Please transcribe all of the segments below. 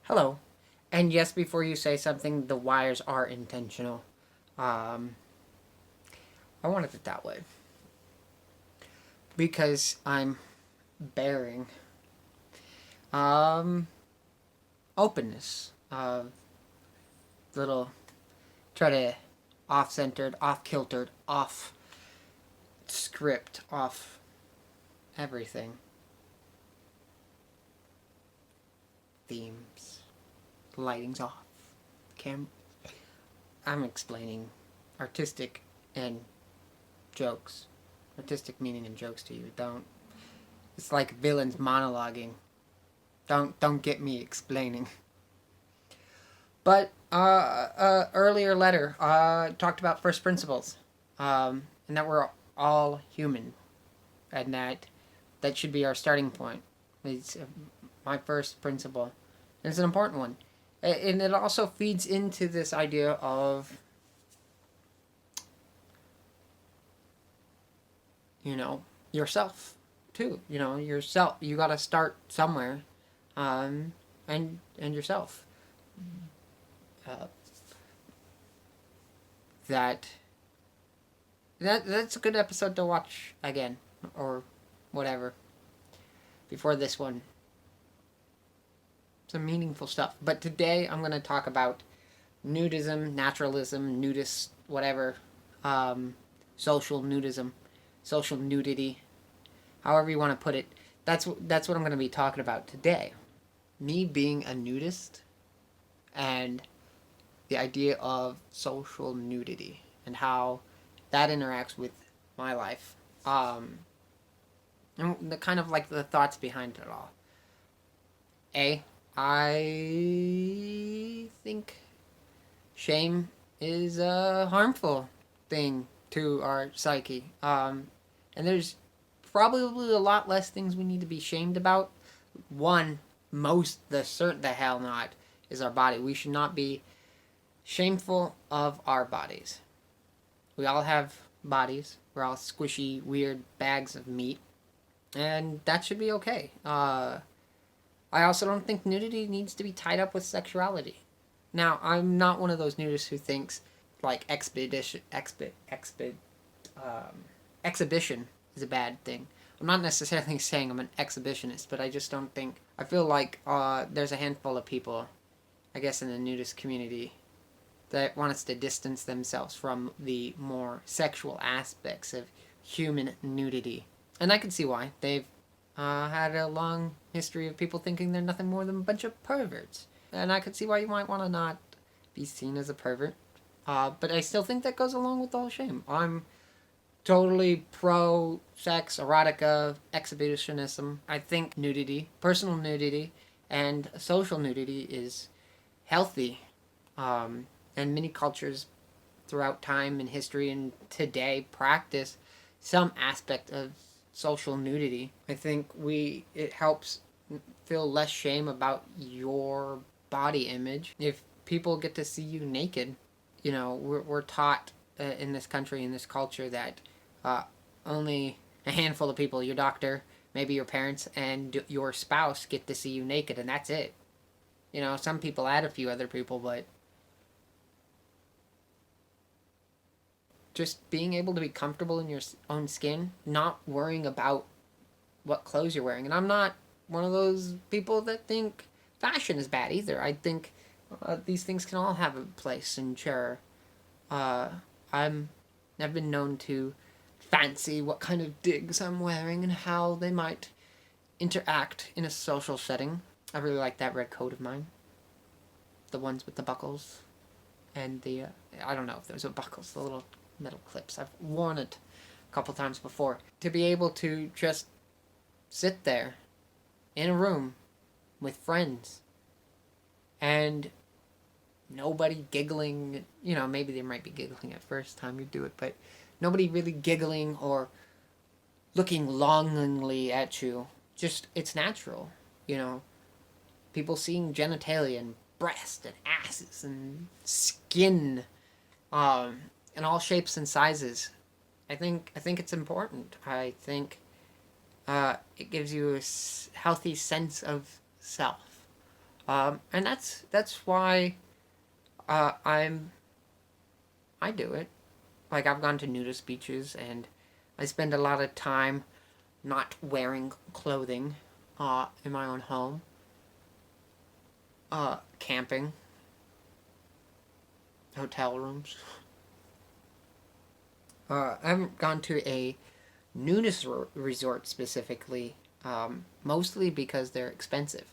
Hello. And yes, before you say something, the wires are intentional. Um, I wanted it that way because I'm bearing um, openness. Little try to off centered, off kiltered, off script, off everything. Themes, lighting's off. I'm explaining artistic and jokes. Artistic meaning and jokes to you. Don't. It's like villains monologuing. Don't get me explaining. But earlier letter talked about first principles, and that we're all human, and that should be our starting point. It's my first principle, and it's an important one, and it also feeds into this idea of yourself too. Yourself. You got to start somewhere, and yourself. Uh, that that's a good episode to watch again or whatever before this one. Some meaningful stuff. But today I'm going to talk about nudism, naturalism, nudist, whatever, social nudism, social nudity, however you want to put it. That's what I'm going to be talking about today. Me being a nudist and the idea of social nudity and how that interacts with my life. And the kind of like the thoughts behind it all. I think shame is a harmful thing to our psyche. And there's probably a lot less things we need to be shamed about. One, the hell not, is our body. We should not be shameful of our bodies. We all have bodies. We're all squishy, weird bags of meat. And that should be okay. I also don't think nudity needs to be tied up with sexuality. Now, I'm not one of those nudists who thinks like exhibition is a bad thing. I'm not necessarily saying I'm an exhibitionist, but I just don't think. I feel like there's a handful of people, I guess, in the nudist community that want us to distance themselves from the more sexual aspects of human nudity. And I can see why. They've had a long history of people thinking they're nothing more than a bunch of perverts. And I could see why you might want to not be seen as a pervert. But I still think that goes along with all shame. I'm totally pro sex, erotica, exhibitionism. I think nudity, personal nudity, and social nudity is healthy. And many cultures throughout time and history and today practice some aspect of social nudity. I think it helps feel less shame about your body image. If people get to see you naked, we're taught in this country, in this culture, that only a handful of people, your doctor, maybe your parents, and your spouse get to see you naked, and that's it. Some people add a few other people, but just being able to be comfortable in your own skin, not worrying about what clothes you're wearing. And I'm not one of those people that think fashion is bad either. I think these things can all have a place and share. I've been known to fancy what kind of digs I'm wearing and how they might interact in a social setting. I really like that red coat of mine. The ones with the buckles. And I don't know if those are buckles, the little metal clips. I've worn it a couple times before. To be able to just sit there in a room with friends and nobody giggling. Maybe they might be giggling at first time you do it, but nobody really giggling or looking longingly at you. Just, it's natural. People seeing genitalia and breast and asses and skin, in all shapes and sizes. I think it's important. I think it gives you a healthy sense of self. And that's why I'm I do it. Like, I've gone to nudist beaches, and I spend a lot of time not wearing clothing in my own home, camping, hotel rooms. I haven't gone to a nudist resort specifically, mostly because they're expensive.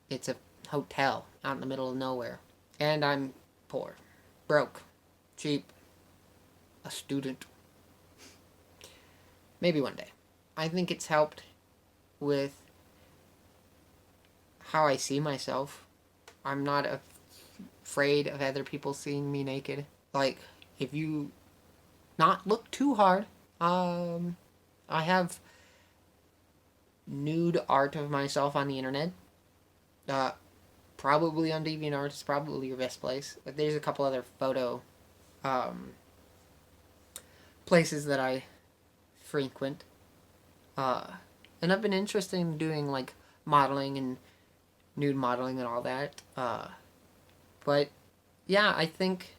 It's a hotel out in the middle of nowhere, and I'm poor, broke, cheap, a student. Maybe one day. I think it's helped with how I see myself. I'm not afraid of other people seeing me naked. Like, if you not look too hard, I have nude art of myself on the internet. Uh, Probably on DeviantArt is probably your best place. But there's a couple other photo um, places that I frequent. Uh, and I've been interested in doing like modeling and nude modeling and all that. But yeah, I think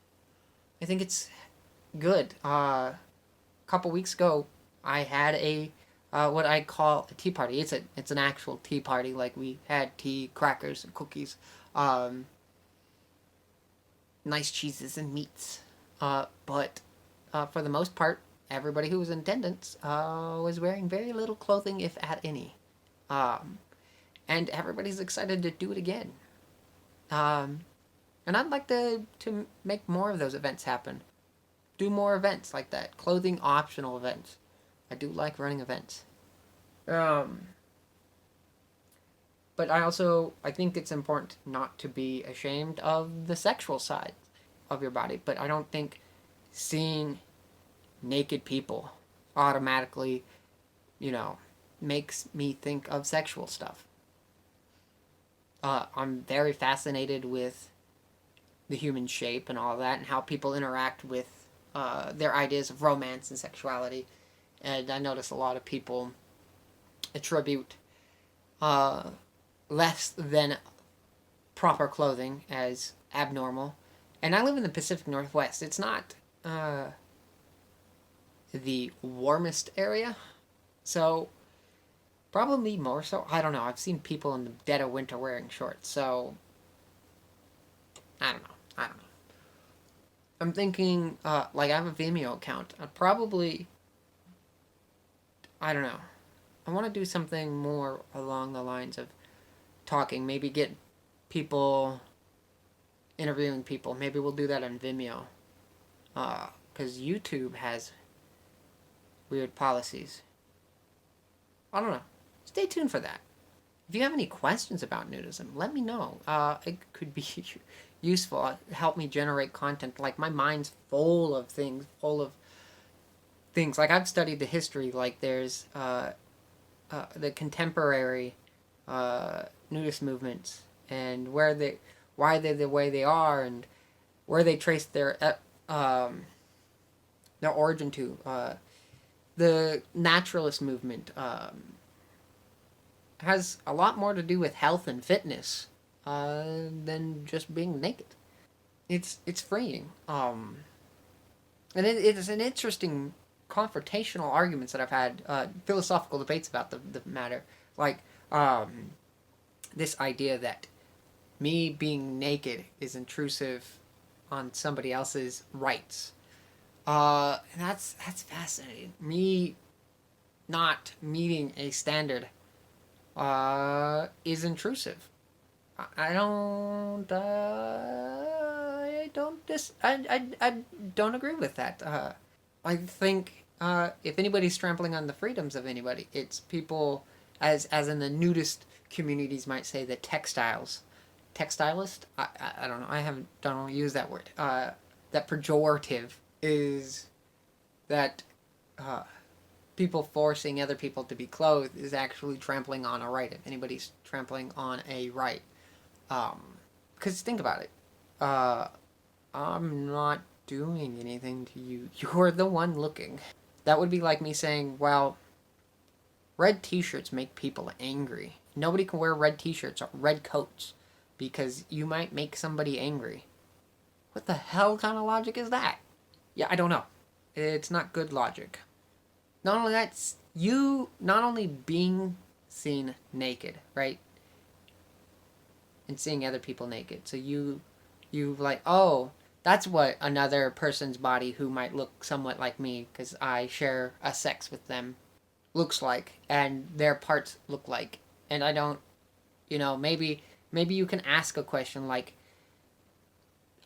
it's good. A couple weeks ago, I had a what I call a tea party. It's an actual tea party. Like, we had tea, crackers, and cookies, um, nice cheeses and meats. But for the most part, everybody who was in attendance was wearing very little clothing, if at any. Um, and everybody's excited to do it again. Um, and I'd like to make more of those events happen. Do more events like that. Clothing optional events. I do like running events. Um, but I think it's important not to be ashamed of the sexual side of your body. But I don't think seeing naked people automatically, you know, makes me think of sexual stuff. I'm very fascinated with the human shape and all that, and how people interact with their ideas of romance and sexuality. And I notice a lot of people attribute uh, less than proper clothing as abnormal. And I live in the Pacific Northwest. It's not the warmest area, so probably more so. I don't know. I've seen people in the dead of winter wearing shorts, so I don't know. I don't know. I'm thinking, like, I have a Vimeo account. I don't know. I want to do something more along the lines of talking. Maybe get people, interviewing people. Maybe we'll do that on Vimeo. Because YouTube has weird policies. I don't know. Stay tuned for that. If you have any questions about nudism, let me know. It could be useful. Help me generate content. Like, my mind's full of things. Like, I've studied the history. Like, there's the contemporary nudist movements, and why they're the way they are, and where they trace their origin to. The naturalist movement has a lot more to do with health and fitness than just being naked. It's freeing. And it is an interesting confrontational arguments that I've had, philosophical debates about the matter. Like, this idea that me being naked is intrusive on somebody else's rights. And that's fascinating. Me not meeting a standard is intrusive. I don't agree with that. I think if anybody's trampling on the freedoms of anybody, it's people, as in the nudist communities might say, the textilist. I don't know. I haven't don't use that word. That pejorative is that people forcing other people to be clothed is actually trampling on a right. If anybody's trampling on a right, because think about it, I'm not doing anything to you. You're the one looking. That would be like me saying, well, Red t-shirts make people angry. Nobody can wear red t-shirts or red coats because you might make somebody angry. What the hell kind of logic is that? Yeah, I don't know. It's not good logic. Not only that, not only being seen naked, right? And seeing other people naked. So you like, oh, that's what another person's body who might look somewhat like me, because I share a sex with them, looks like, and their parts look like. And I don't, maybe you can ask a question like,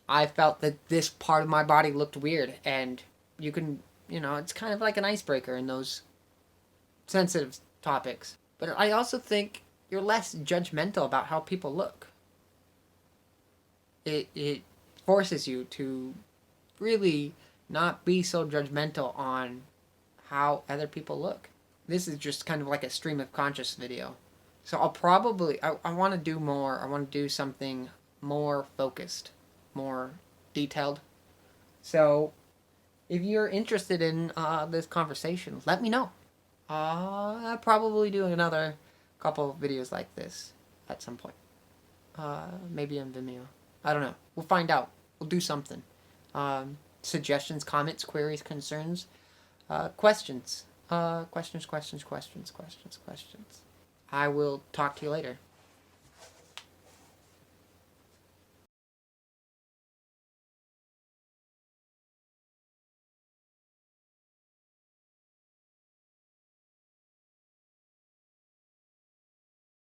I felt that this part of my body looked weird, and you can, it's kind of like an icebreaker in those sensitive topics. But I also think you're less judgmental about how people look. It forces you to really not be so judgmental on how other people look. This is just kind of like a stream of conscious video. So I want to do more. I want to do something more focused, more detailed. So if you're interested in this conversation, let me know. I'll probably do another couple of videos like this at some point. Maybe on Vimeo. I don't know. We'll find out. We'll do something. Suggestions, comments, queries, concerns, questions. Questions. I will talk to you later.